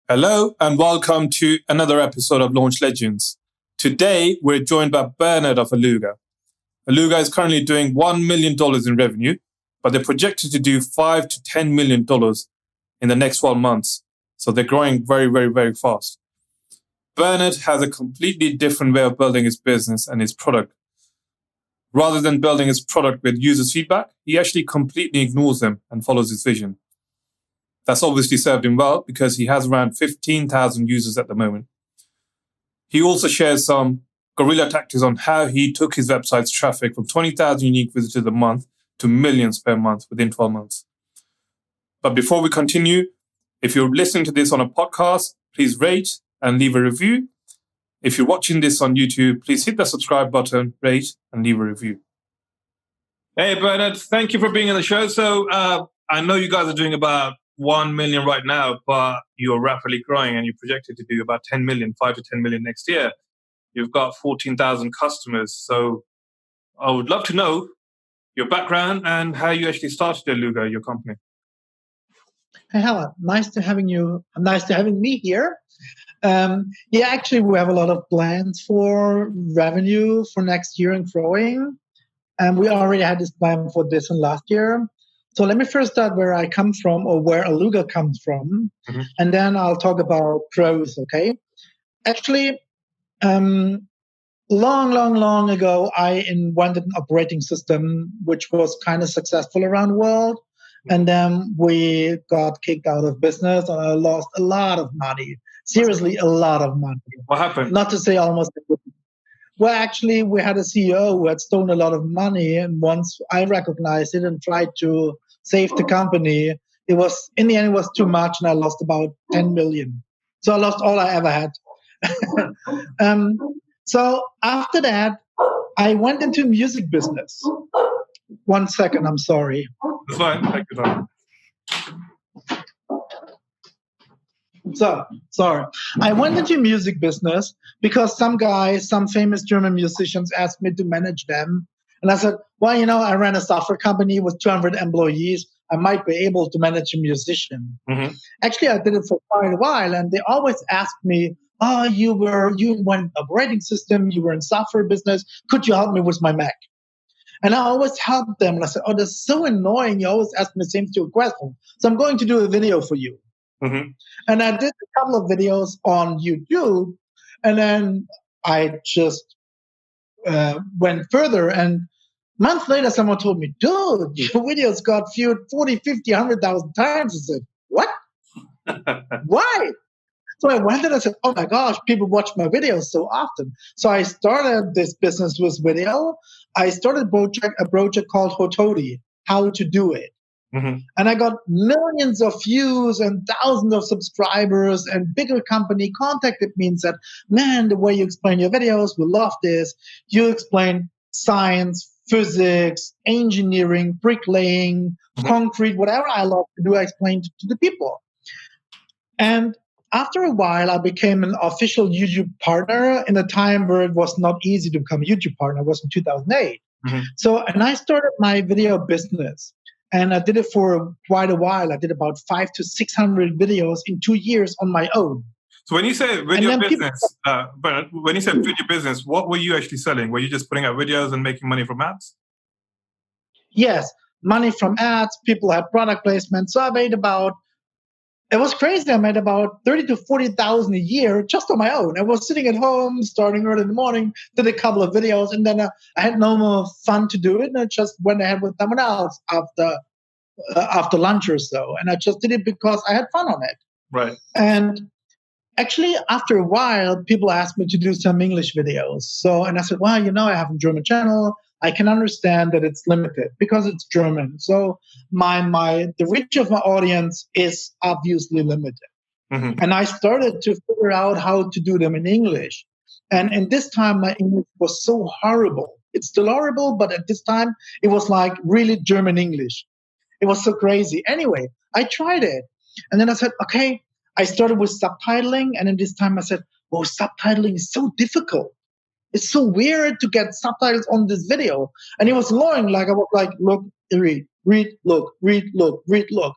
Hello and welcome to another episode of Launch Legends. Today, we're joined by Bernd of Alugha. Alugha is currently doing $1 million in revenue, but they're projected to do $5 to $10 million in the next 12 months. So they're growing very, very, very fast. Bernd has a completely different way of building his business and his product. Rather than building his product with users' feedback, he actually completely ignores them and follows his vision. That's obviously served him well because he has around 15,000 users at the moment. He also shares some guerrilla tactics on how he took his website's traffic from 20,000 unique visitors a month to millions per month within 12 months. But before we continue, if you're listening to this on a podcast, please rate and leave a review. If you're watching this on YouTube, please hit the subscribe button, rate, and leave a review. Hey, Bernard, thank you for being on the show. So I know you guys are doing about 1 million right now, but you're rapidly growing and you're projected to do about 10 million, 5 to 10 million next year. You've got 14,000 customers. So I would love to know your background and how you actually started Alugha, your company. Hey, Helen, nice to having you. Nice to having me here. Actually, we have a lot of plans for revenue for next year and growing. And we already had this plan for this and last year. So let me first start where I come from or where Alugha comes from. Mm-hmm. And then I'll talk about growth, okay? Actually, long ago, I invented an operating system which was kind of successful around the world. And then we got kicked out of business and I lost a lot of money. Seriously, a lot of money. What happened? Not to say almost. Well, actually, we had a CEO who had stolen a lot of money. And once I recognized it and tried to save the company, it was, in the end, it was too much. And I lost about 10 million. So I lost all I ever had. So after that, I went into music business. 1 second, I'm sorry. That's fine. Take your time. So, sorry. I went into music business because some famous German musicians asked me to manage them. And I said, well, I ran a software company with 200 employees. I might be able to manage a musician. Mm-hmm. Actually, I did it for quite a while. And they always asked me, you went operating system, you were in software business. Could you help me with my Mac? And I always helped them. And I said, that's so annoying. You always ask me the same stupid question. So I'm going to do a video for you. Mm-hmm. And I did a couple of videos on YouTube. And then I just went further. And months later, someone told me, dude, your videos got viewed 40, 50, 100,000 times. I said, what? Why? So I went and I said, oh my gosh, people watch my videos so often. So I started this business with video. I started a project called Hototi, How to Do It. Mm-hmm. And I got millions of views and thousands of subscribers, and bigger company contacted me and said, man, the way you explain your videos, we love this. You explain science, physics, engineering, bricklaying, mm-hmm. concrete, whatever I love to do, I explain to the people. And after a while, I became an official YouTube partner in a time where it was not easy to become a YouTube partner. It was in 2008. Mm-hmm. And I started my video business. And I did it for quite a while. I did about 500 to 600 videos in 2 years on my own. So when you say video business, but when you said video business, what were you actually selling? Were you just putting out videos and making money from ads? Yes, money from ads. People had product placement. So I made it was crazy. I made about 30 to 40,000 a year just on my own. I was sitting at home, starting early in the morning, did a couple of videos, and then I had no more fun to do it. And I just went ahead with someone else after lunch or so. And I just did it because I had fun on it. Right. And actually, after a while, people asked me to do some English videos. And I said, well, I have a German channel. I can understand that it's limited because it's German. So the reach of my audience is obviously limited. Mm-hmm. And I started to figure out how to do them in English. And in this time, my English was so horrible. It's still horrible, but at this time, it was like really German English. It was so crazy. Anyway, I tried it. And then I said, okay, I started with subtitling. And in this time, I said, subtitling is so difficult. It's so weird to get subtitles on this video. And it was annoying. Like I was like, look, read, look, read, look, read, look.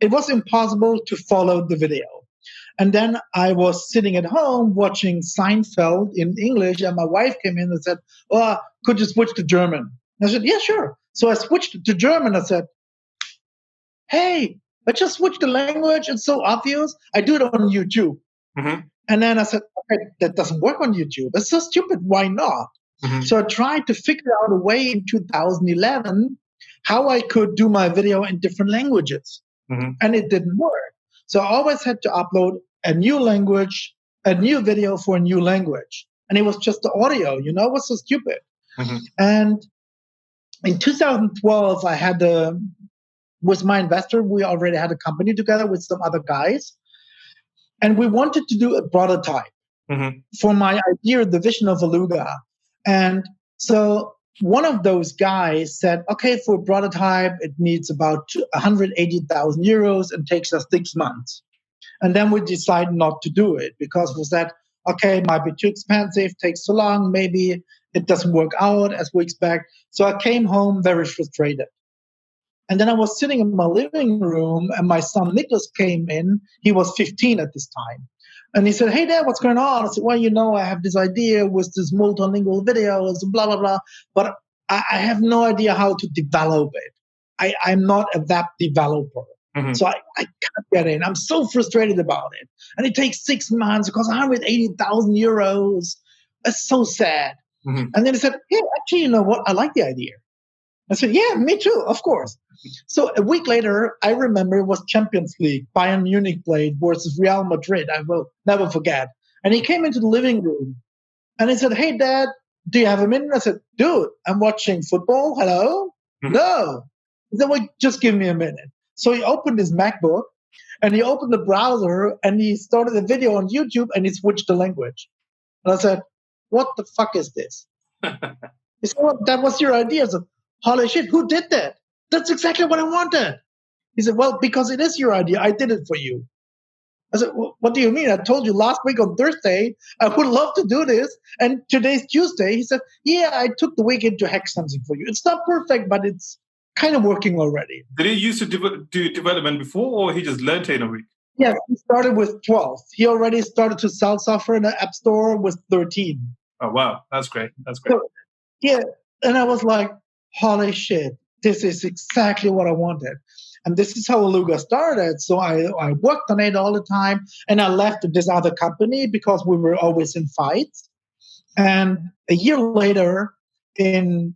It was impossible to follow the video. And then I was sitting at home watching Seinfeld in English, and my wife came in and said, "Oh, could you switch to German?" And I said, "Yeah, sure." So I switched to German. I said, "Hey, I just switched the language. It's so obvious. I do it on YouTube." Mm-hmm. And then I said, "Okay, that doesn't work on YouTube. That's so stupid. Why not?" Mm-hmm. So I tried to figure out a way in 2011 how I could do my video in different languages. Mm-hmm. And it didn't work. So I always had to upload a new language, a new video for a new language. And it was just the audio, it was so stupid. Mm-hmm. And in 2012, I had with my investor, we already had a company together with some other guys. And we wanted to do a prototype for my idea, the vision of Alugha. And so one of those guys said, okay, for a prototype, it needs about 180,000 euros and takes us 6 months. And then we decided not to do it because we said, okay, it might be too expensive, takes too long, maybe it doesn't work out as we expect. So I came home very frustrated. And then I was sitting in my living room and my son Nicholas came in. He was 15 at this time. And he said, "Hey, Dad, what's going on?" I said, "Well, I have this idea with this multilingual videos, blah, blah, blah. But I have no idea how to develop it. I'm not a web developer. So I can't get in. I'm so frustrated about it. And it takes 6 months. It costs 180,000 euros. It's so sad." And then he said, "Hey, actually, you know what? I like the idea." I said, "Yeah, me too, of course." So a week later, I remember it was Champions League. Bayern Munich played versus Real Madrid. I will never forget. And he came into the living room and he said, "Hey, Dad, do you have a minute?" I said, "Dude, I'm watching football. Hello?" "No." He said, "Well, just give me a minute." So he opened his MacBook and he opened the browser and he started a video on YouTube and he switched the language. And I said, "What the fuck is this?" He said, "Well, that was your idea." I said, "Holy shit, who did that? That's exactly what I wanted." He said, "Well, because it is your idea, I did it for you." I said, "Well, what do you mean? I told you last week on Thursday, I would love to do this. And today's Tuesday." He said, "Yeah, I took the weekend to hack something for you. It's not perfect, but it's kind of working already." Did he used to do development before, or he just learned it in a week? Yes, he started with 12. He already started to sell software in the App Store with 13. Oh, wow. That's great. That's great. So, yeah, and I was like, holy shit, this is exactly what I wanted. And this is how Alugha started. So I worked on it all the time. And I left this other company because we were always in fights. And a year later, in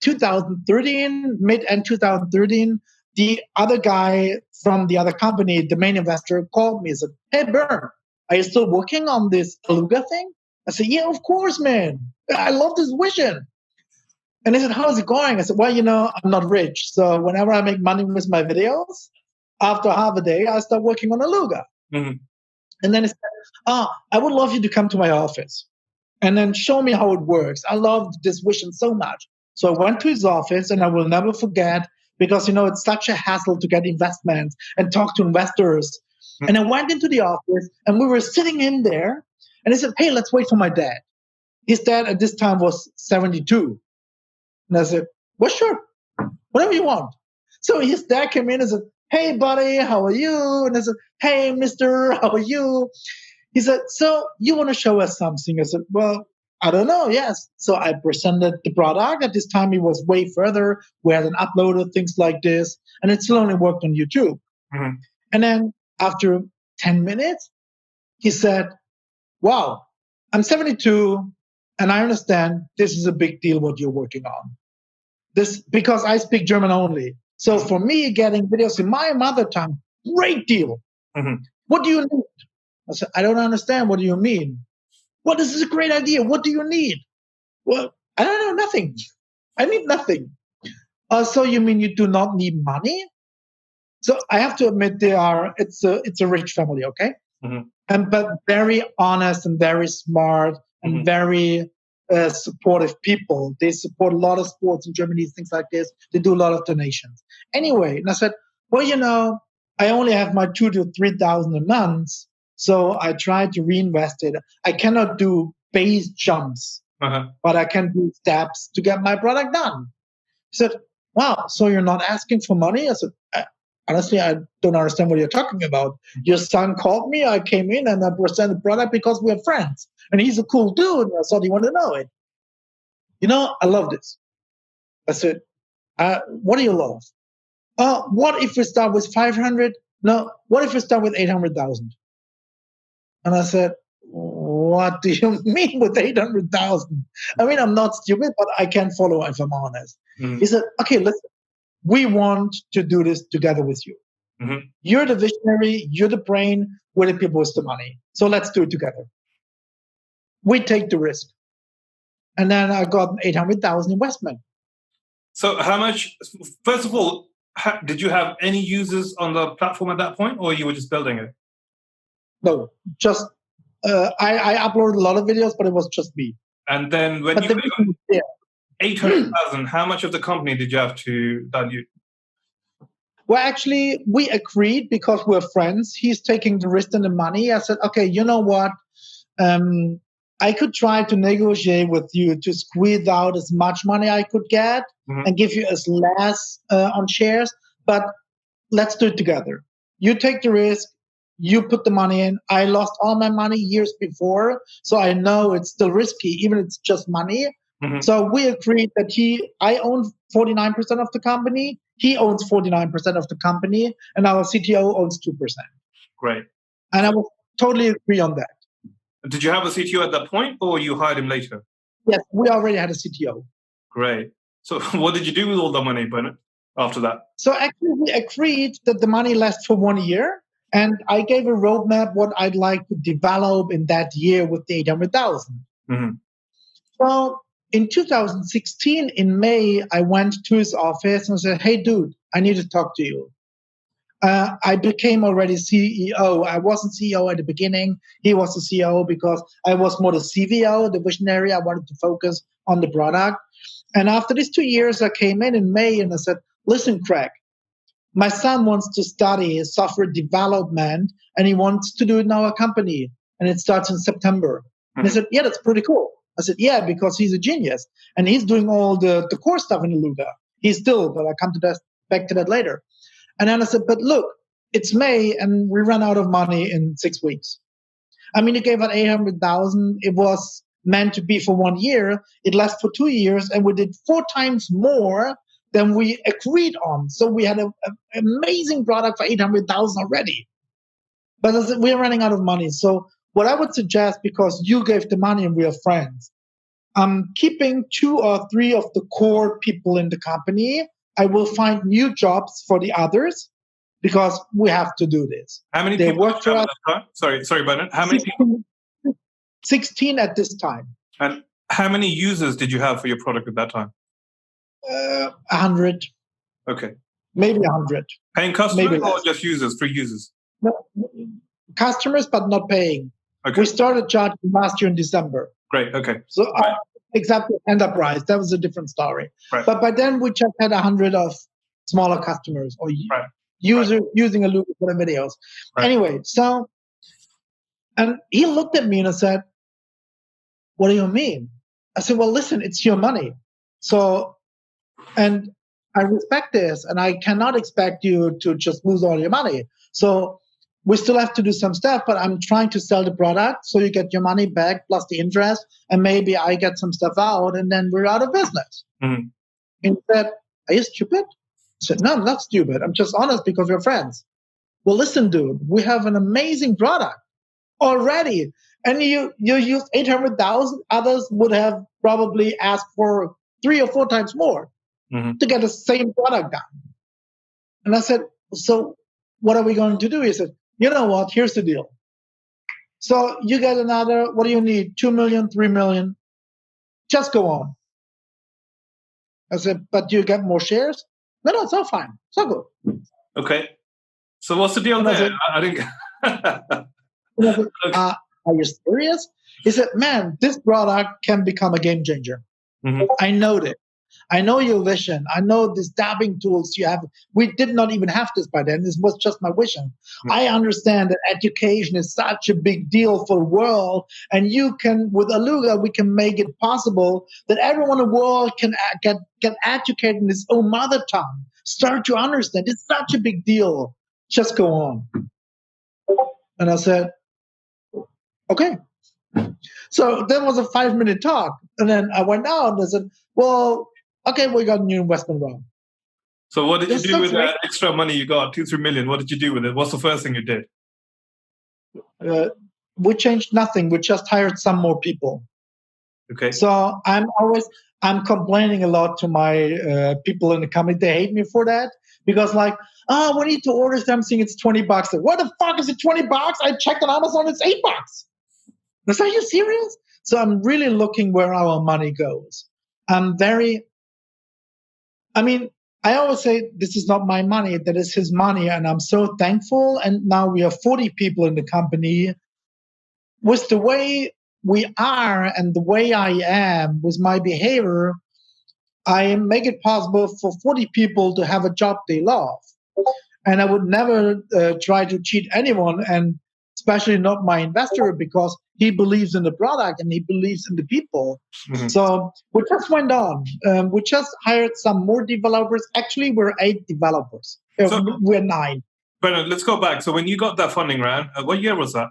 2013, mid-end 2013, the other guy from the other company, the main investor, called me and said, "Hey, Bernd, are you still working on this Alugha thing?" I said, "Yeah, of course, man. I love this vision." And he said, "How's it going?" I said, "Well, I'm not rich. So whenever I make money with my videos, after half a day, I start working on Alugha." And then he said, "I would love you to come to my office and then show me how it works. I loved this vision so much." So I went to his office and I will never forget because, it's such a hassle to get investments and talk to investors. And I went into the office and we were sitting in there and he said, "Hey, let's wait for my dad." His dad at this time was 72. And I said, "Well, sure, whatever you want." So his dad came in and said, "Hey, buddy, how are you?" And I said, "Hey, mister, how are you?" He said, "So you want to show us something?" I said, "Well, I don't know, yes." So I presented the product. At this time, it was way further. We hadn't uploaded things like this. And it still only worked on YouTube. And then after 10 minutes, he said, "Wow, I'm 72. And I understand this is a big deal what you're working on. This because I speak German only. So for me, getting videos in my mother tongue, great deal. What do you need?" I said, "I don't understand. What do you mean?" "Well, this is a great idea. What do you need?" "Well, I don't know, nothing. I need nothing." "So you mean you do not need money?" So I have to admit it's a rich family, okay? But very honest and very smart and very supportive people. They support a lot of sports in Germany, things like this. They do a lot of donations. Anyway, and I said, "Well, I only have my 2,000 to 3,000 a month. So I tried to reinvest it. I cannot do base jumps, but I can do steps to get my product done." He said, "Wow, so you're not asking for money?" I said, honestly, I don't understand what you're talking about. Your son called me, I came in and I presented the product because we're friends. And he's a cool dude. I thought he wanted to know it. I love this. I said, what do you love? What if we start with 500? No, what if we start with 800,000? And I said, what do you mean with 800,000? I mean, I'm not stupid, but I can't follow if I'm honest. Mm-hmm. He said, okay, listen, we want to do this together with you. Mm-hmm. You're the visionary, you're the brain, we're the people with the money. So let's do it together. We take the risk. And then I got 800,000 investment. So how much, first of all, did you have any users on the platform at that point, or you were just building it? No, just, I uploaded a lot of videos, but it was just me. And then when you got 800,000, how much of the company did you have to dilute? Well, actually, we agreed because we're friends. He's taking the risk and the money. I said, okay, you know what? I could try to negotiate with you to squeeze out as much money I could get and give you as less on shares, but let's do it together. You take the risk. You put the money in. I lost all my money years before, so I know it's still risky, even if it's just money. Mm-hmm. So we agreed that I own 49% of the company, he owns 49% of the company, and our CTO owns 2%. Great. And I will totally agree on that. Did you have a CTO at that point, or you hired him later? Yes, we already had a CTO. Great. So what did you do with all the money, Bernd, after that? So actually, we agreed that the money lasts for 1 year. And I gave a roadmap what I'd like to develop in that year with the 800,000. Mm-hmm. So in 2016, in May, I went to his office and said, hey, dude, I need to talk to you. I became already CEO. I wasn't CEO at the beginning. He was the CEO because I was more the CVO, the visionary. I wanted to focus on the product. And after these 2 years, I came in May and I said, listen, Craig, my son wants to study software development and he wants to do it in our company. And it starts in September. Mm-hmm. And he said, yeah, that's pretty cool. I said, yeah, because he's a genius. And he's doing all the core stuff in Alugha. He's still, but I'll come back to that later. And then I said, but look, it's May and we ran out of money in 6 weeks. I mean, you gave out 800,000. It was meant to be for 1 year. It lasted for 2 years and we did 4 times more than we agreed on. So we had an amazing product for 800,000 already. But I said, we're running out of money. So what I would suggest, because you gave the money and we are friends, I'm keeping 2 or 3 of the core people in the company. I will find new jobs for the others because we have to do this. How many people work for us? Sorry, Bernd. How many people? 16 at this time. And how many users did you have for your product at that time? 100. Okay. Maybe 100. Paying customers or just users, free users? No, customers, but not paying. Okay. We started charging last year in December. Great, okay. So example, enterprise, that was a different story. Right. But by then we just had 100 of smaller customers or users using Alugha for the videos. Right. Anyway, so, and he looked at me and I said, what do you mean? I said, well, listen, it's your money. So, and I respect this, and I cannot expect you to just lose all your money. So we still have to do some stuff, but I'm trying to sell the product so you get your money back plus the interest, and maybe I get some stuff out, and then we're out of business. Mm-hmm. And he said, are you stupid? I said, no, I'm not stupid. I'm just honest because we're friends. Well, listen, dude, we have an amazing product already, and you used 800,000. Others would have probably asked for 3 or 4 times more. Mm-hmm. To get the same product done. And I said, so what are we going to do? He said, you know what? Here's the deal. So you get another, what do you need? 2 million, 3 million? Just go on. I said, but do you get more shares? No, it's all fine. It's all good. Okay. So what's the deal there? I think. Are you serious? He said, man, this product can become a game changer. Mm-hmm. I know that. I know your vision. I know these dabbing tools you have. We did not even have this by then. This was just my vision. Mm-hmm. I understand that education is such a big deal for the world. And you can, with Alugha, we can make it possible that everyone in the world can get educated in his own mother tongue. start to understand. It's such a big deal. Just go on. And I said, okay. So that was a 5-minute talk. And then I went out and I said, well, okay, we got a new investment round. So what did you do with that extra money you got, 2-3 million? What did you do with it? What's the first thing you did? We changed nothing. We just hired some more people. Okay. So I'm complaining a lot to my people in the company. They hate me for that because we need to order something. It's $20. What the fuck is it? $20? I checked on Amazon. It's $8. I said, are you serious? So I'm really looking where our money goes. I always say this is not my money, that is his money. And I'm so thankful. And now we have 40 people in the company. With the way we are and the way I am with my behavior, I make it possible for 40 people to have a job they love. And I would never try to cheat anyone, and especially not my investor, because he believes in the product and he believes in the people. Mm-hmm. So we just went on. We just hired some more developers. Actually, we're 8 developers. We're 9. Bernd, let's go back. So when you got that funding round, what year was that?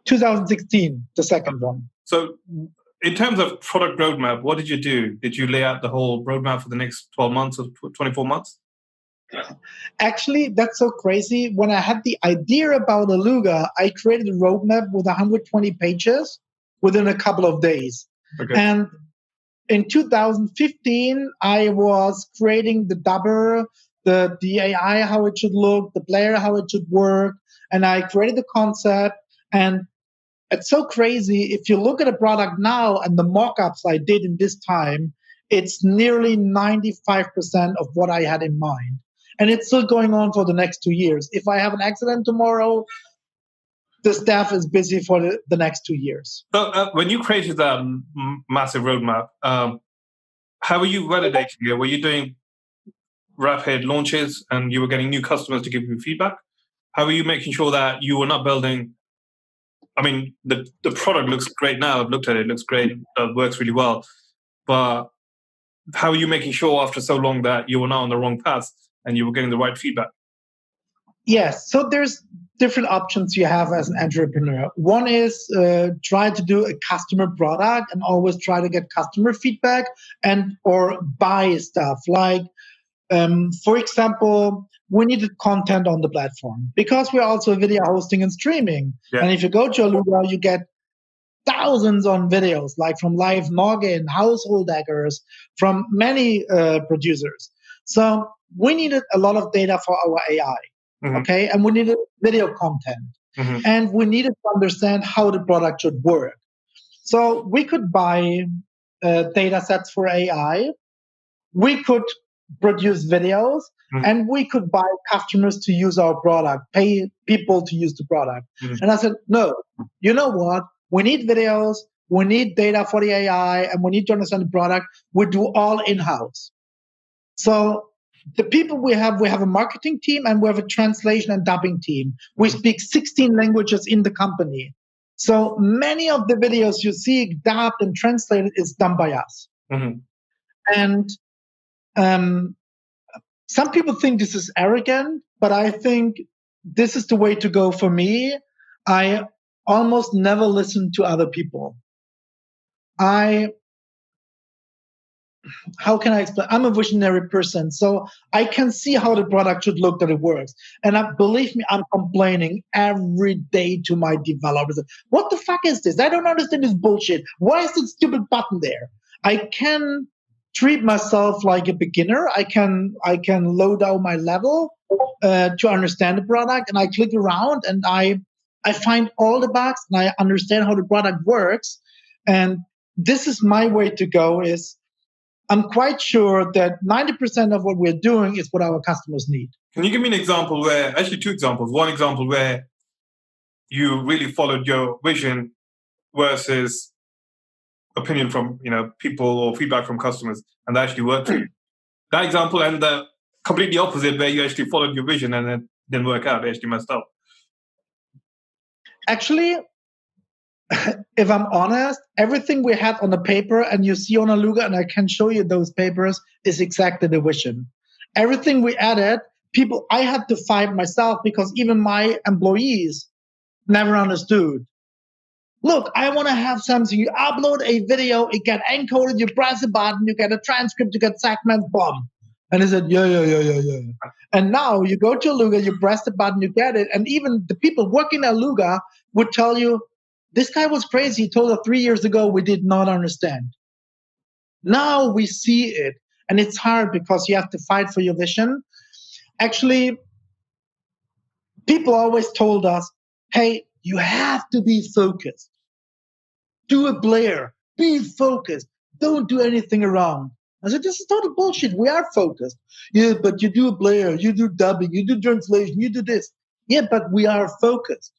2016, the second one. So in terms of product roadmap, what did you do? Did you lay out the whole roadmap for the next 12 months or 24 months? Actually, that's so crazy. When I had the idea about Alugha, I created a roadmap with 120 pages within a couple of days. Okay. And in 2015, I was creating the dubber, the AI, how it should look, the player, how it should work. And I created the concept. And it's so crazy. If you look at a product now and the mock-ups I did in this time, it's nearly 95% of what I had in mind. And it's still going on for the next 2 years. If I have an accident tomorrow, the staff is busy for the next 2 years. So when you created that massive roadmap, how were you validating it? Were you doing rapid launches and you were getting new customers to give you feedback? How were you making sure that you were not building... I mean, the product looks great now. I've looked at it. It looks great. It works really well. But how are you making sure after so long that you were not on the wrong path and you were getting the right feedback? Yes. So there's different options you have as an entrepreneur. One is try to do a customer product and always try to get customer feedback or buy stuff. Like, for example, we needed content on the platform because we're also video hosting and streaming. Yeah. And if you go to Alugha, you get thousands on videos, like from Live Noggin, Household Hackers, from many producers. So we needed a lot of data for our AI, mm-hmm. Okay? And we needed video content. Mm-hmm. And we needed to understand how the product should work. So we could buy data sets for AI. We could produce videos, mm-hmm. and we could buy customers to use our product, pay people to use the product. Mm-hmm. And I said, no, you know what? We need videos, we need data for the AI, and we need to understand the product. We do all in-house. So the people we have a marketing team and we have a translation and dubbing team. We speak 16 languages in the company. So many of the videos you see dubbed and translated is done by us. Mm-hmm. And some people think this is arrogant, but I think this is the way to go for me. I almost never listen to other people. How can I explain? I'm a visionary person, so I can see how the product should look that it works. And believe me, I'm complaining every day to my developers. What the fuck is this? I don't understand this bullshit. Why is this stupid button there? I can treat myself like a beginner. I can low down my level to understand the product, and I click around and I find all the bugs and I understand how the product works. And this is my way to go. Is I'm quite sure that 90% of what we're doing is what our customers need. Can you give me an example where, actually 2 examples, one example where you really followed your vision versus opinion from people or feedback from customers, and that actually worked for you? That example, and the completely opposite where you actually followed your vision and it didn't work out, it actually messed up. Actually, if I'm honest, everything we had on the paper and you see on Alugha, and I can show you those papers, is exactly the vision. everything we added, I had to fight myself because even my employees never understood. Look, I want to have something. You upload a video, it get encoded, you press a button, you get a transcript, you get segments, boom. And he said, yeah. And now you go to Alugha, you press the button, you get it. And even the people working at Alugha would tell you, this guy was crazy. He told us 3 years ago, we did not understand. Now we see it. And it's hard because you have to fight for your vision. Actually, people always told us, hey, you have to be focused. Do a Blair. Be focused. Don't do anything around. I said, this is total bullshit. We are focused. Yeah, but you do a Blair, you do dubbing, you do translation, you do this. Yeah, but we are focused.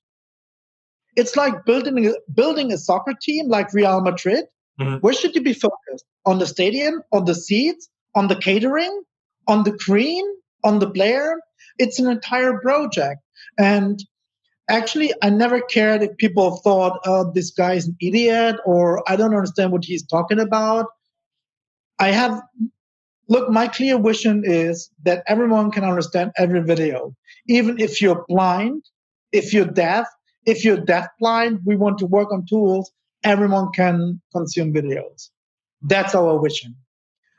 It's like building a soccer team like Real Madrid. Mm-hmm. Where should you be focused? On the stadium, on the seats, on the catering, on the green, on the player? It's an entire project. And actually, I never cared if people thought, oh, this guy is an idiot or I don't understand what he's talking about. My clear vision is that everyone can understand every video. Even if you're blind, if you're deaf, blind, we want to work on tools. Everyone can consume videos. That's our vision.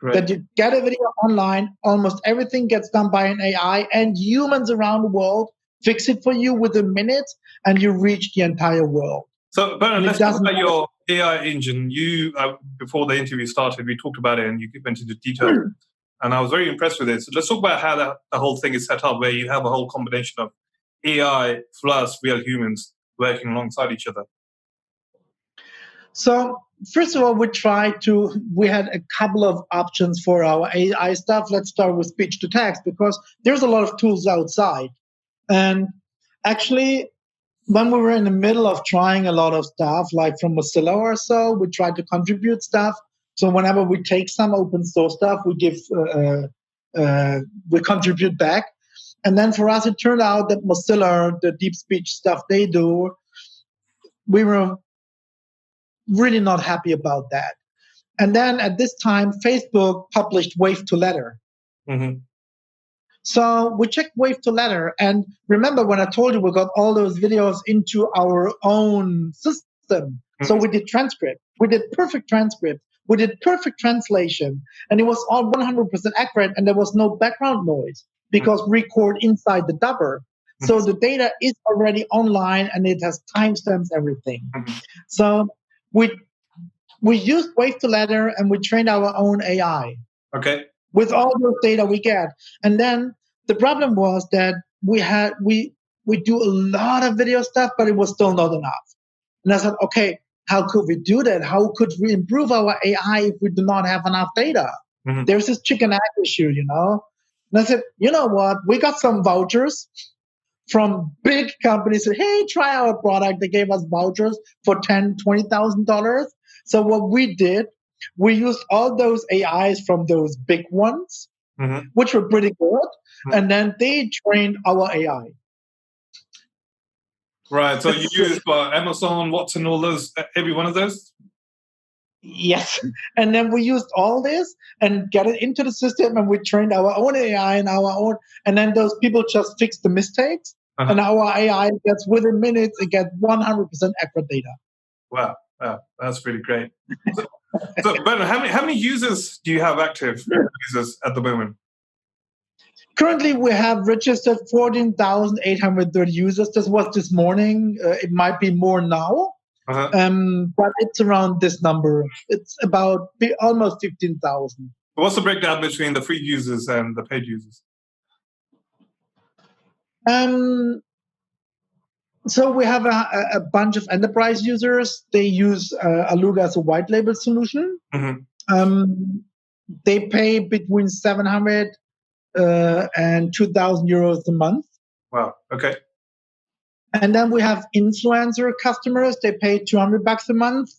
Right. That you get a video online, almost everything gets done by an AI, and humans around the world fix it for you within minutes, and you reach the entire world. So, Bernd, let's talk about your AI engine. You, before the interview started, we talked about it, and you went into detail, and I was very impressed with it. So let's talk about how the whole thing is set up, where you have a whole combination of AI plus real humans working alongside each other. So, first of all, we had a couple of options for our AI stuff. Let's start with speech to text because there's a lot of tools outside. And actually, when we were in the middle of trying a lot of stuff, like from Mozilla or so, we tried to contribute stuff. So whenever we take some open source stuff, we contribute back. And then for us, it turned out that Mozilla, the deep speech stuff they do, we were really not happy about that. And then at this time, Facebook published Wave to Letter. Mm-hmm. So we checked Wave to Letter. And remember when I told you we got all those videos into our own system. Mm-hmm. So we did transcript. We did perfect transcript. We did perfect translation. And it was all 100% accurate. And there was no background noise because we record inside the dubber. Mm-hmm. So the data is already online and it has timestamps, everything. Mm-hmm. So we used Wave to Letter and we trained our own AI. Okay. With all those data we get. And then the problem was that we do a lot of video stuff, but it was still not enough. And I said, okay, how could we do that? How could we improve our AI if we do not have enough data? Mm-hmm. There's this chicken egg issue, And I said, you know what? We got some vouchers from big companies. Said, hey, try our product. They gave us vouchers for $10,000, $20,000. So what we did, we used all those AIs from those big ones, mm-hmm. which were pretty good, mm-hmm. and then they trained our AI. Right. So you used Amazon, Watson, all those, every one of those? Yes. And then we used all this and got it into the system, and we trained our own AI and and then those people just fixed the mistakes, uh-huh. and our AI gets within minutes, it gets 100% accurate data. Wow. That's pretty great. So, Bernd, how many users do you have active users at the moment? Currently, we have registered 14,830 users. This was this morning. It might be more now, uh-huh. But it's around this number. It's about almost 15,000. What's the breakdown between the free users and the paid users? So we have a bunch of enterprise users. They use Alugha as a white label solution. Mm-hmm. They pay between 700 and 2,000 euros a month. Wow. Okay. And then we have influencer customers. They pay $200 a month.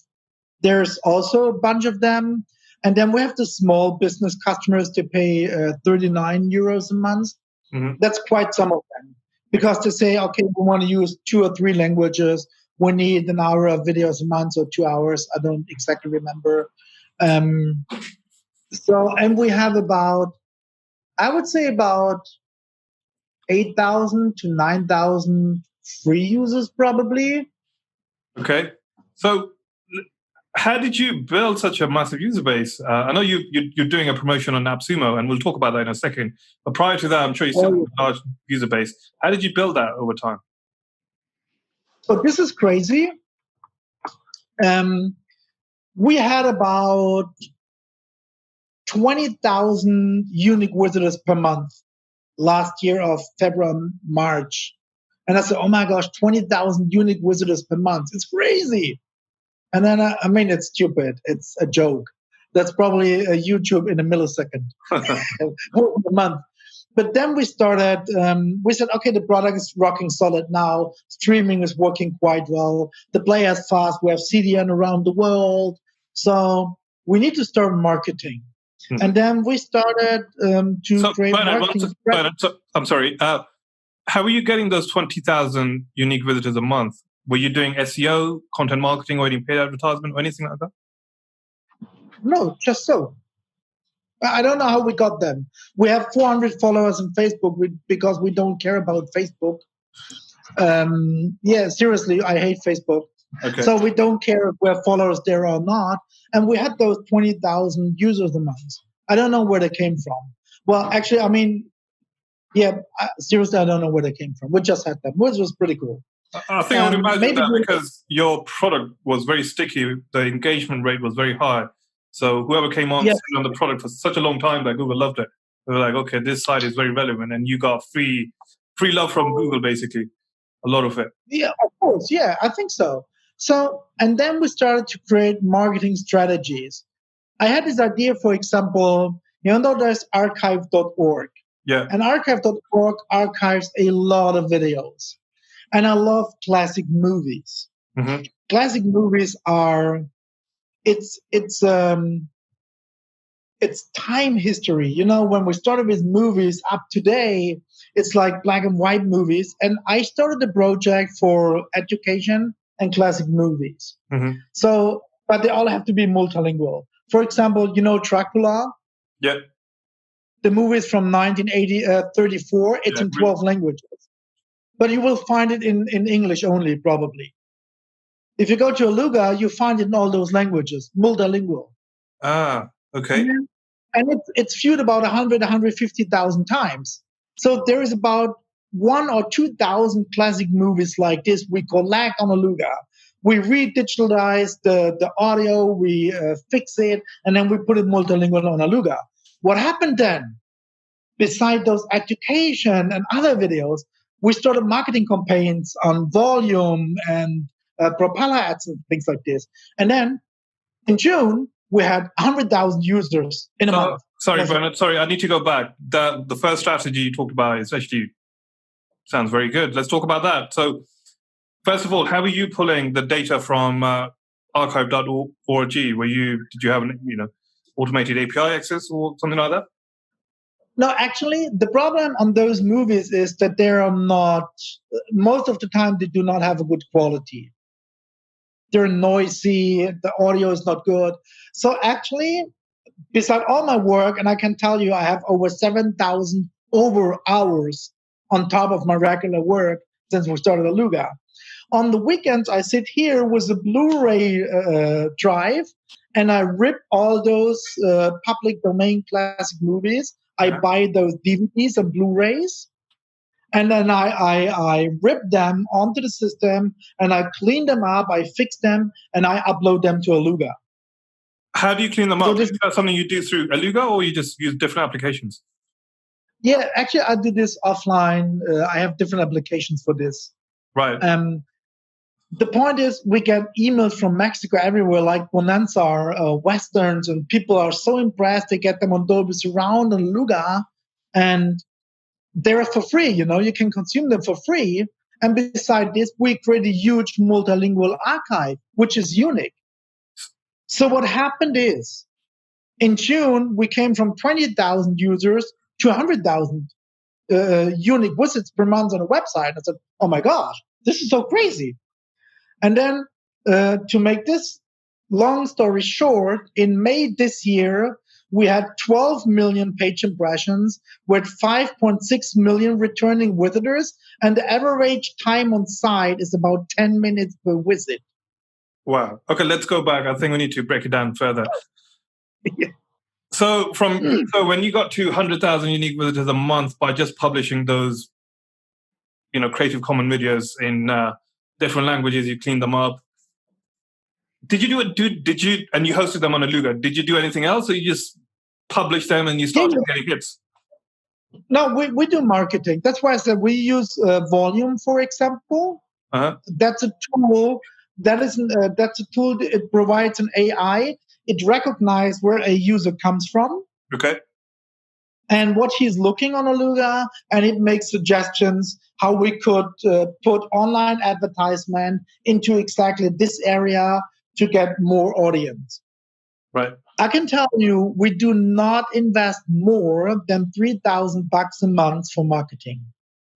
There's also a bunch of them. And then we have the small business customers. They pay 39 euros a month. Mm-hmm. That's quite some of them. Because they say, okay, we want to use 2 or 3 languages. We need an hour of videos a month or 2 hours. I don't exactly remember. And we have about I would say about 8,000 to 9,000 free users, probably. Okay. So how did you build such a massive user base? I know you're doing a promotion on Appsumo, and we'll talk about that in a second. But prior to that, I'm sure you still have a large user base. How did you build that over time? So this is crazy. We had about 20,000 unique visitors per month last year of February, March. And I said, oh my gosh, 20,000 unique visitors per month. It's crazy. And then, I mean, it's stupid. It's a joke. That's probably a YouTube in a millisecond a month. But then we started, we said, okay, the product is rocking solid now. Streaming is working quite well. The player is fast. We have CDN around the world. So we need to start marketing. And then we started to create marketing. I'm sorry. How are you getting those 20,000 unique visitors a month? Were you doing SEO, content marketing, or any paid advertisement, or anything like that? No, just so. I don't know how we got them. We have 400 followers on Facebook because we don't care about Facebook. Yeah, seriously, I hate Facebook. Okay. So we don't care if we have followers there or not. And we had those 20,000 users a month. I don't know where they came from. Well, actually, I mean, yeah, seriously, I don't know where they came from. We just had them, which was pretty cool. I think I would imagine that because your product was very sticky, the engagement rate was very high. So whoever came on the product for such a long time that Google loved it. They were like, okay, this site is very relevant, and you got free love from Google, basically, a lot of it. Yeah, of course. Yeah, I think so. So, and then we started to create marketing strategies. I had this idea, for example, there's archive.org. Yeah. And archive.org archives a lot of videos. And I love classic movies. Mm-hmm. Classic movies are, it's time history. When we started with movies up today, it's like black and white movies. And I started the project for education and classic movies. Mm-hmm. So, but they all have to be multilingual. For example, Dracula? Yeah. The movie is from 1934. It's in 12 languages. But you will find it in English only, probably. If you go to Alugha, you find it in all those languages, multilingual. Ah, okay. And it's viewed about 150,000 times. So there is about 1,000 or 2,000 classic movies like this we collect on Alugha. We re-digitalize the audio, we fix it, and then we put it multilingual on Alugha. What happened then? Beside those education and other videos, we started marketing campaigns on volume and propeller ads and things like this. And then in June, we had 100,000 users in a month. Sorry, Bernd. Sorry, I need to go back. The first strategy you talked about is actually sounds very good. Let's talk about that. So, first of all, how are you pulling the data from archive.org? Did you have an automated API access or something like that? No, actually, the problem on those movies is that they are not, most of the time, they do not have a good quality. They're noisy, the audio is not good. So actually, beside all my work, and I can tell you I have over 7,000 hours on top of my regular work since we started Alugha. On the weekends, I sit here with a Blu-ray drive, and I rip all those public domain classic movies. I buy those DVDs and Blu-rays, and then I rip them onto the system, and I clean them up, I fix them, and I upload them to Alugha. How do you clean them up? Is that something you do through Alugha, or you just use different applications? Yeah, actually, I do this offline. I have different applications for this. Right. The point is, we get emails from Mexico everywhere, like Bonanza, Westerns, and people are so impressed. They get them on Dolby Surround and Alugha, and they're for free. You can consume them for free. And beside this, we create a huge multilingual archive, which is unique. So what happened is, in June, we came from 20,000 users to 100,000 unique visits per month on a website. I said, oh my gosh, this is so crazy. And then to make this long story short, in May this year, we had 12 million page impressions with 5.6 million returning visitors, and the average time on site is about 10 minutes per visit. Wow. Okay, let's go back. I think we need to break it down further. Yeah. So when you got to 100,000 unique visitors a month by just publishing those, Creative Commons videos in different languages, you cleaned them up. Did you and you hosted them on Alugha? Did you do anything else, or you just published them and you started getting hits? No, we do marketing. That's why I said we use Volume, for example. Uh-huh. That's a tool. That's a tool. It provides an AI. It recognizes where a user comes from. Okay. And what he's looking on Alugha, and it makes suggestions how we could put online advertisement into exactly this area to get more audience. Right. I can tell you, we do not invest more than $3,000 a month for marketing,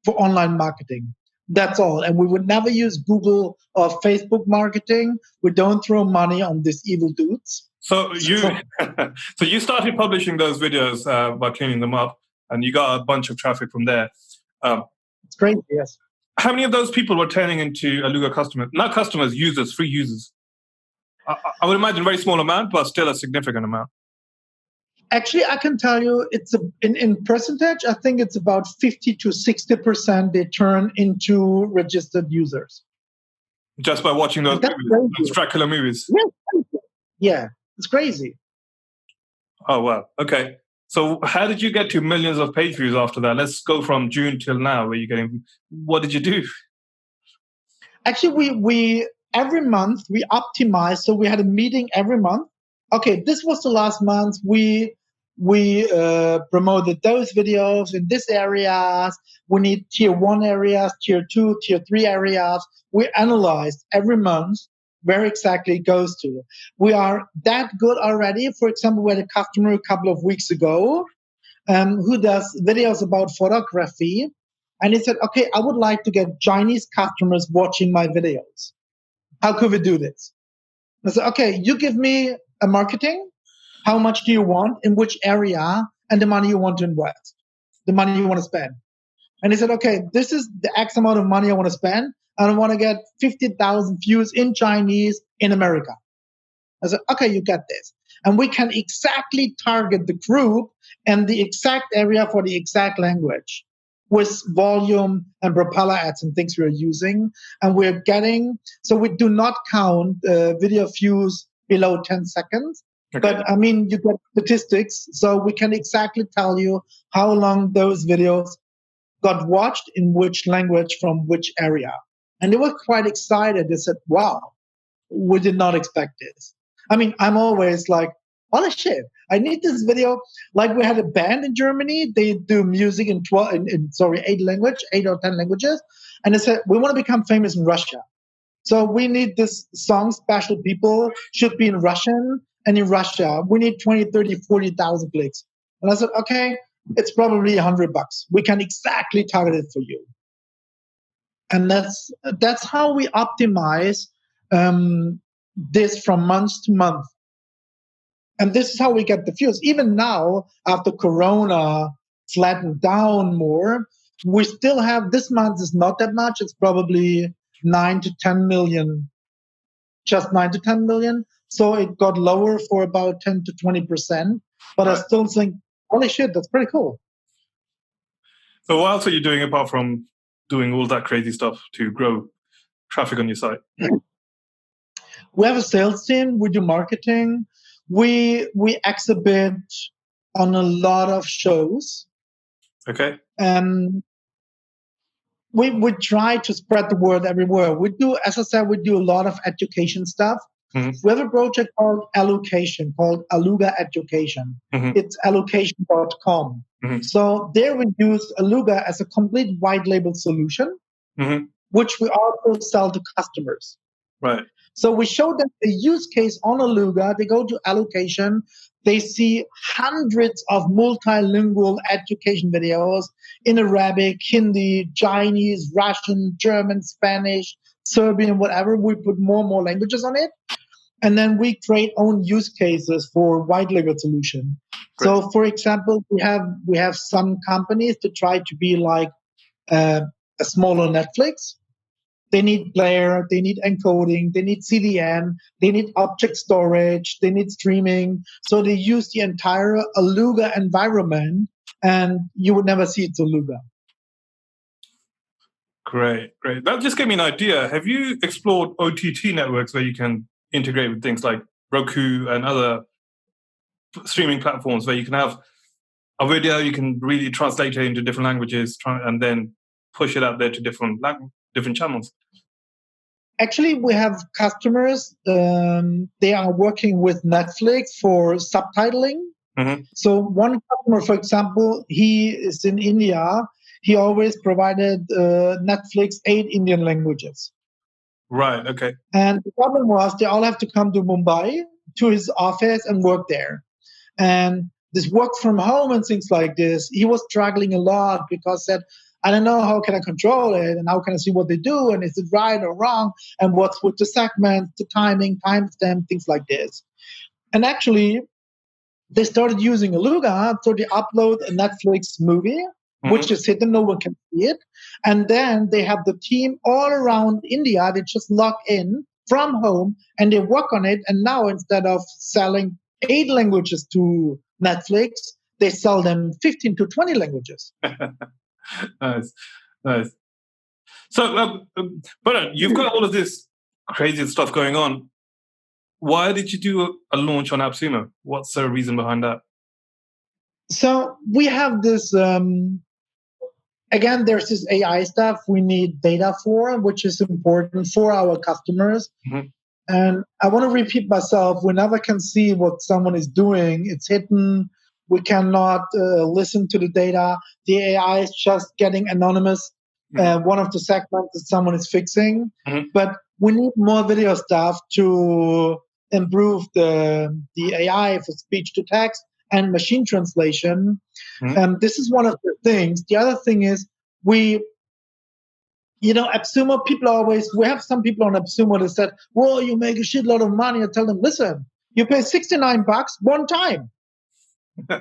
for online marketing. That's all. And we would never use Google or Facebook marketing. We don't throw money on these evil dudes. So you started publishing those videos by cleaning them up, and you got a bunch of traffic from there. It's great, yes. How many of those people were turning into Alugha customers? Not customers, users, free users. I would imagine a very small amount, but still a significant amount. Actually, I can tell you, it's in percentage, I think it's about 50 to 60% they turn into registered users. Just by watching those Dracula movies? Yeah, it's crazy. Oh, wow. Okay. So how did you get to millions of page views after that? Let's go from June till now. What did you do? Actually, we every month we optimize. So we had a meeting every month. Okay, this was the last month. We promoted those videos in this areas. We need tier 1 areas, tier 2, tier 3 areas. We analyzed every month where exactly it goes to. We are that good already. For example, we had a customer a couple of weeks ago who does videos about photography. And he said, okay, I would like to get Chinese customers watching my videos. How could we do this? I said, okay, you give me a marketing. How much do you want, in which area, and the money you want to invest, the money you want to spend. And he said, okay, this is the X amount of money I want to spend. And I want to get 50,000 views in Chinese in America. I said, okay, you get this. And we can exactly target the group and the exact area for the exact language with volume and propeller ads and things we're using. And we're getting, so we do not count video views below 10 seconds. Okay. But I mean, you get statistics, so we can exactly tell you how long those videos got watched in which language from which area. And they were quite excited. They said, wow, we did not expect this. I mean, I'm always like, holy shit, I need this video. Like we had a band in Germany. They do music in 8 or 10 languages. And they said, we want to become famous in Russia. So we need this song, Special People, should be in Russian. And in Russia, we need 20, 30, 40,000 clicks. And I said, okay, it's probably $100. We can exactly target it for you. And that's how we optimize this from month to month. And this is how we get the views. Even now, after Corona flattened down more, we still have, this month is not that much. It's probably 9 to 10 million, just 9 to 10 million. So it got lower for about 10 to 20%. But I still think, holy shit, that's pretty cool. So what else are you doing apart from doing all that crazy stuff to grow traffic on your site? We have a sales team. We do marketing. We exhibit on a lot of shows. Okay. And we try to spread the word everywhere. We do, as I said, we do a lot of education stuff. Mm-hmm. We have a project called Allocation, called Alugha Education. Mm-hmm. It's allocation.com. Mm-hmm. So there we use Alugha as a complete white label solution, mm-hmm. which we also sell to customers. Right. So we show them a use case on Alugha. They go to Allocation. They see hundreds of multilingual education videos in Arabic, Hindi, Chinese, Russian, German, Spanish, Serbian, whatever. We put more and more languages on it. and then we create own use cases for white label solution. Great. So, for example, we have some companies to try to be like a smaller Netflix. They need player, they need encoding, they need CDN, they need object storage, they need streaming. So they use the entire Alugha environment, and you would never see it's Alugha. Great. That just gave me an idea. Have you explored OTT networks where you can integrate with things like Roku and other streaming platforms where you can have a video, you can really translate it into different languages and then push it out there to different channels? Actually, we have customers. They are working with Netflix for subtitling. Mm-hmm. So one customer, for example, he is in India. He always provided Netflix 8 Indian languages. Right, okay. And the problem was they all have to come to Mumbai, to his office, and work there. And this work from home and things like this, he was struggling a lot because said, I don't know, how can I control it? And how can I see what they do? And is it right or wrong? And what's with the segments, the timing, timestamp, things like this. And actually, they started using Alugha, so they upload a Netflix movie, which is hidden, no one can see it. And then they have the team all around India, they just log in from home and they work on it. And now instead of selling 8 languages to Netflix, they sell them 15 to 20 languages. Nice. So, but you've got all of this crazy stuff going on. Why did you do a launch on Appsumo? What's the reason behind that? So we have this, again, there's this AI stuff we need data for, which is important for our customers. Mm-hmm. And I want to repeat myself, we never can see what someone is doing. It's hidden. We cannot listen to the data. The AI is just getting anonymous. One of the segments that someone is fixing. Mm-hmm. But we need more video stuff to improve the AI for speech to text and machine translation. Mm-hmm. This is one of the things. The other thing is Appsumo, we have some people on Appsumo that said, well, you make a shitload of money. I tell them, listen, you pay $69 one time.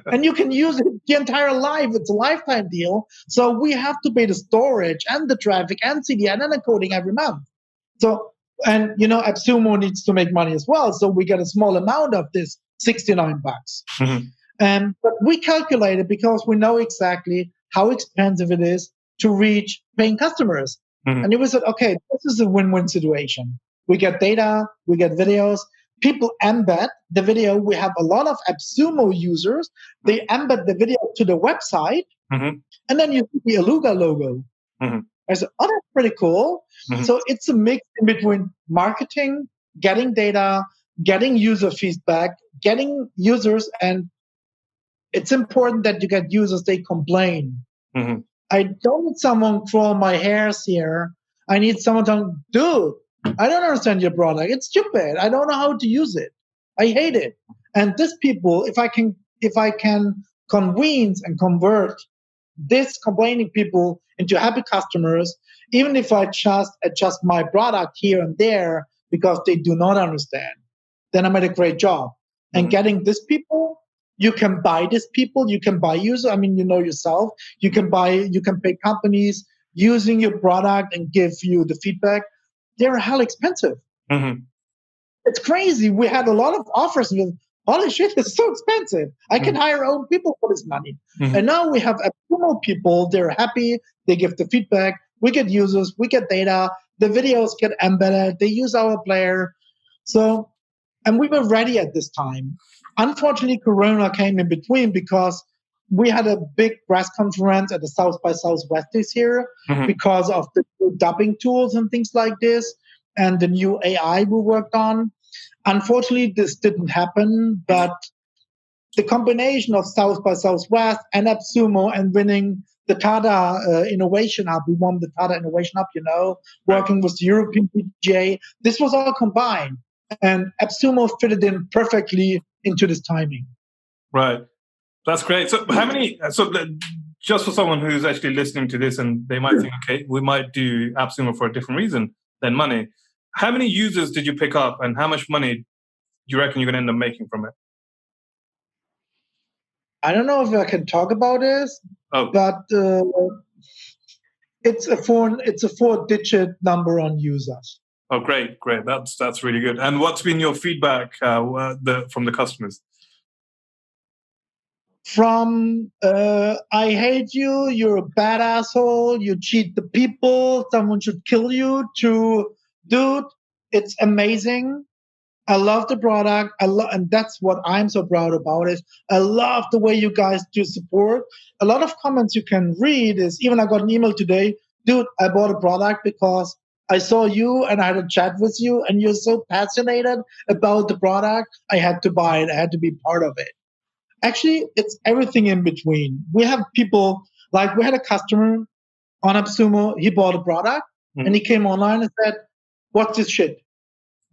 And you can use it the entire life. It's a lifetime deal. So we have to pay the storage and the traffic and CDN and encoding every month. So, and Appsumo needs to make money as well. So we get a small amount of this $69. Mm-hmm. But we calculate it because we know exactly how expensive it is to reach paying customers. Mm-hmm. And we said, okay, this is a win-win situation. We get data, we get videos. People embed the video. We have a lot of Appsumo users. They embed the video to the website, mm-hmm. and then you see the Alugha logo. Mm-hmm. I said, oh, that's pretty cool. Mm-hmm. So it's a mix in between marketing, getting data, getting user feedback, getting users, and it's important that you get users, they complain. Mm-hmm. I don't need someone crawl my hairs here. I need someone to, dude, I don't understand your product. It's stupid. I don't know how to use it. I hate it. And these people, if I can convince and convert these complaining people into happy customers, even if I just adjust my product here and there because they do not understand, then I made a great job. And getting these people, you can buy these people, you can buy users. I mean, you know yourself. You can pay companies using your product and give you the feedback. They're hell expensive. Mm-hmm. It's crazy. We had a lot of offers with, holy shit, it's so expensive. I can hire own people for this money. Mm-hmm. And now we have Appsumo people. They're happy. They give the feedback. We get users. We get data. The videos get embedded. They use our player. So, and we were ready at this time. Unfortunately, Corona came in between because we had a big press conference at the South by Southwest this year because of the new dubbing tools and things like this and the new AI we worked on. Unfortunately, this didn't happen, but the combination of South by Southwest and Appsumo and winning the Tata Innovation Hub, we won the Tata Innovation Hub, working with the European PGA, this was all combined. And Appsumo fitted in perfectly into this timing. Right. That's great. So just for someone who's actually listening to this and they might think, okay, we might do Appsumo for a different reason than money. How many users did you pick up and how much money you reckon you're going to end up making from it? I don't know if I can talk about this, but it's a 4-digit number on users. Oh, great. That's really good. And what's been your feedback from the customers? From I hate you, you're a bad asshole, you cheat the people, someone should kill you, to dude, it's amazing. I love the product. And that's what I'm so proud about is I love the way you guys do support. A lot of comments you can read is, even I got an email today, dude, I bought a product because I saw you and I had a chat with you and you're so passionate about the product. I had to buy it. I had to be part of it. Actually, it's everything in between. We have people, like we had a customer on Appsumo, he bought a product and he came online and said, what's this shit?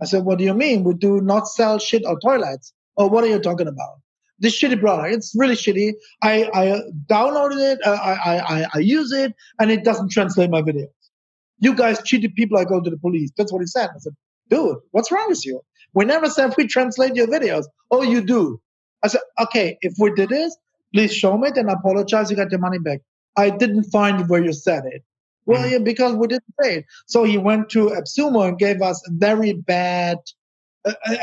I said, what do you mean? We do not sell shit or toilets. Oh, what are you talking about? This shitty product, it's really shitty. I downloaded it, I use it, and it doesn't translate my videos. You guys cheated people, I go to the police. That's what he said. I said, dude, what's wrong with you? We never said we translate your videos. Oh, you do. I said, okay, if we did this, please show me it and apologize, you got your money back. I didn't find where you said it. Well, yeah, because we didn't say it. So he went to Appsumo and gave us a very bad,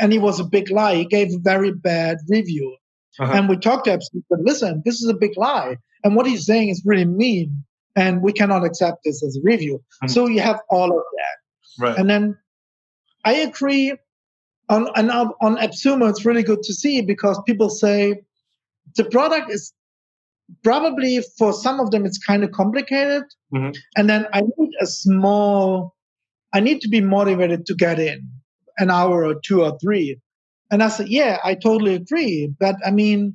and he was a big lie. He gave a very bad review. And we talked to Appsumo and said, listen, this is a big lie. And what he's saying is really mean. And we cannot accept this as a review. So you have all of that. Right. And then I agree on Appsumo, it's really good to see because people say the product is probably, for some of them, it's kind of complicated. And then I need to be motivated to get in an hour or 2 or 3. And I said, yeah, I totally agree. But I mean,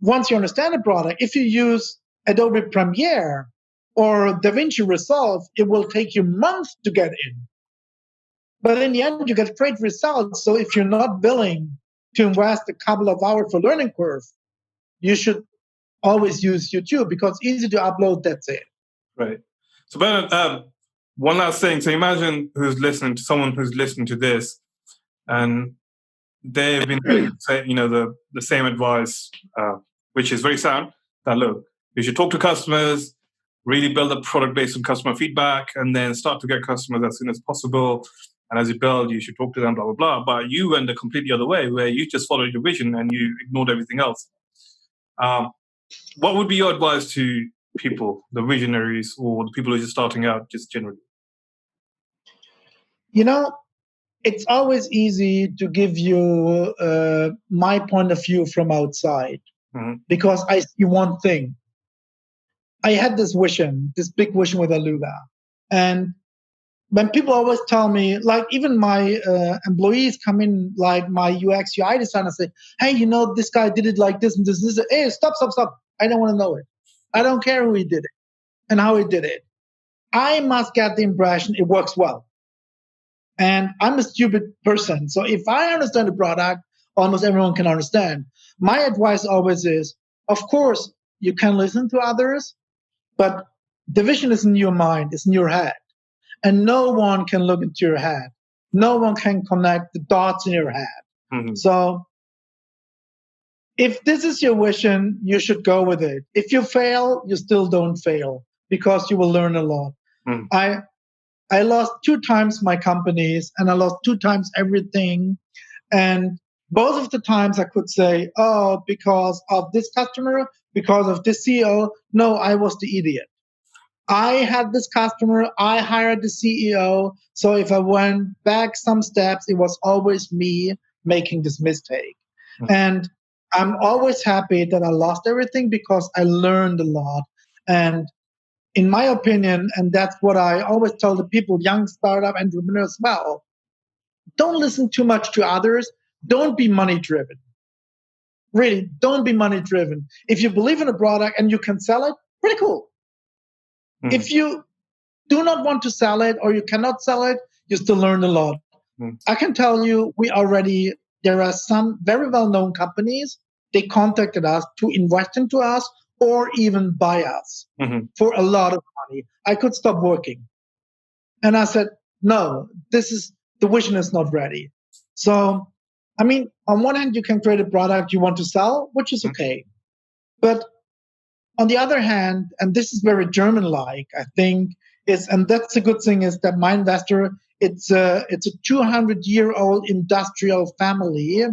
once you understand the product, if you use Adobe Premiere or DaVinci Resolve, it will take you months to get in. But in the end, you get great results. So if you're not willing to invest a couple of hours for learning curve, you should always use YouTube because it's easy to upload, that's it. Right. So Bernd, one last thing. So imagine someone who's listening to this and they've been getting, the same advice, which is very sound, that look, you should talk to customers, really build a product based on customer feedback, and then start to get customers as soon as possible. And as you build, you should talk to them, blah, blah, blah. But you went the completely other way, where you just followed your vision and you ignored everything else. What would be your advice to people, the visionaries, or the people who are just starting out, just generally? It's always easy to give you my point of view from outside because I see one thing. I had this big vision with Alugha. And when people always tell me, like even my employees come in, like my UX UI designer say, hey, this guy did it like this and this and this. Hey, stop. I don't want to know it. I don't care who he did it and how he did it. I must get the impression it works well. And I'm a stupid person. So if I understand the product, almost everyone can understand. My advice always is, of course, you can listen to others, but the vision is in your mind, it's in your head. And no one can look into your head. No one can connect the dots in your head. So if this is your vision, you should go with it. If you fail, you still don't fail because you will learn a lot. I lost 2 times my companies and I lost 2 times everything. And both of the times I could say, oh, because of this customer, because of this CEO. No, I was the idiot. I had this customer, I hired the CEO. So if I went back some steps, it was always me making this mistake. And I'm always happy that I lost everything because I learned a lot. And in my opinion, and that's what I always tell the people, young startup entrepreneurs as well, don't listen too much to others. Don't be money driven. Really, don't be money driven. If you believe in a product and you can sell it, pretty cool. If you do not want to sell it or you cannot sell it, you still learn a lot. I can tell you, there are some very well-known companies, they contacted us to invest into us or even buy us for a lot of money. I could stop working. And I said, no, the vision is not ready. So I mean, on one hand, you can create a product you want to sell, which is okay. But on the other hand, and this is very German-like, I think, and that's a good thing, is that my investor, it's a 200-year-old industrial family,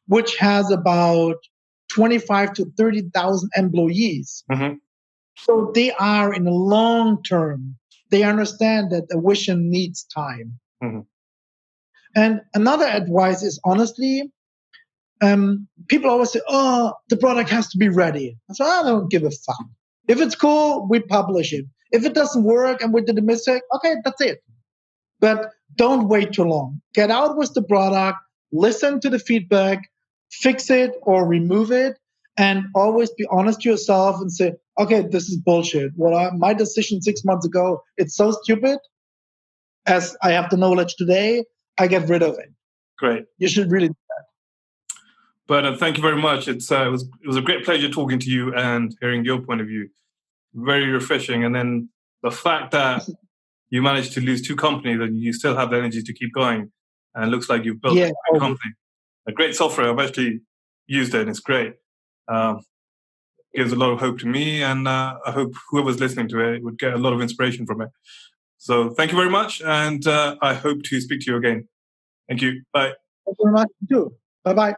which has about 25 to 30,000 employees. Mm-hmm. So they are in the long term. They understand that a vision needs time. Mm-hmm. And another advice is, honestly, people always say, oh, the product has to be ready. So I don't give a fuck. If it's cool, we publish it. If it doesn't work and we did a mistake, okay, that's it. But don't wait too long. Get out with the product, listen to the feedback, fix it or remove it, and always be honest to yourself and say, okay, this is bullshit. My decision 6 months ago, it's so stupid. As I have the knowledge today, I get rid of it. Great. You should really do that. But thank you very much. It was a great pleasure talking to you and hearing your point of view. Very refreshing. And then the fact that you managed to lose 2 companies and you still have the energy to keep going, and it looks like you've built a great company. A great software. I've actually used it and it's great. Gives a lot of hope to me, and I hope whoever's listening to it would get a lot of inspiration from it. So thank you very much, and I hope to speak to you again. Thank you. Bye. Thank you very much, too. Bye-bye.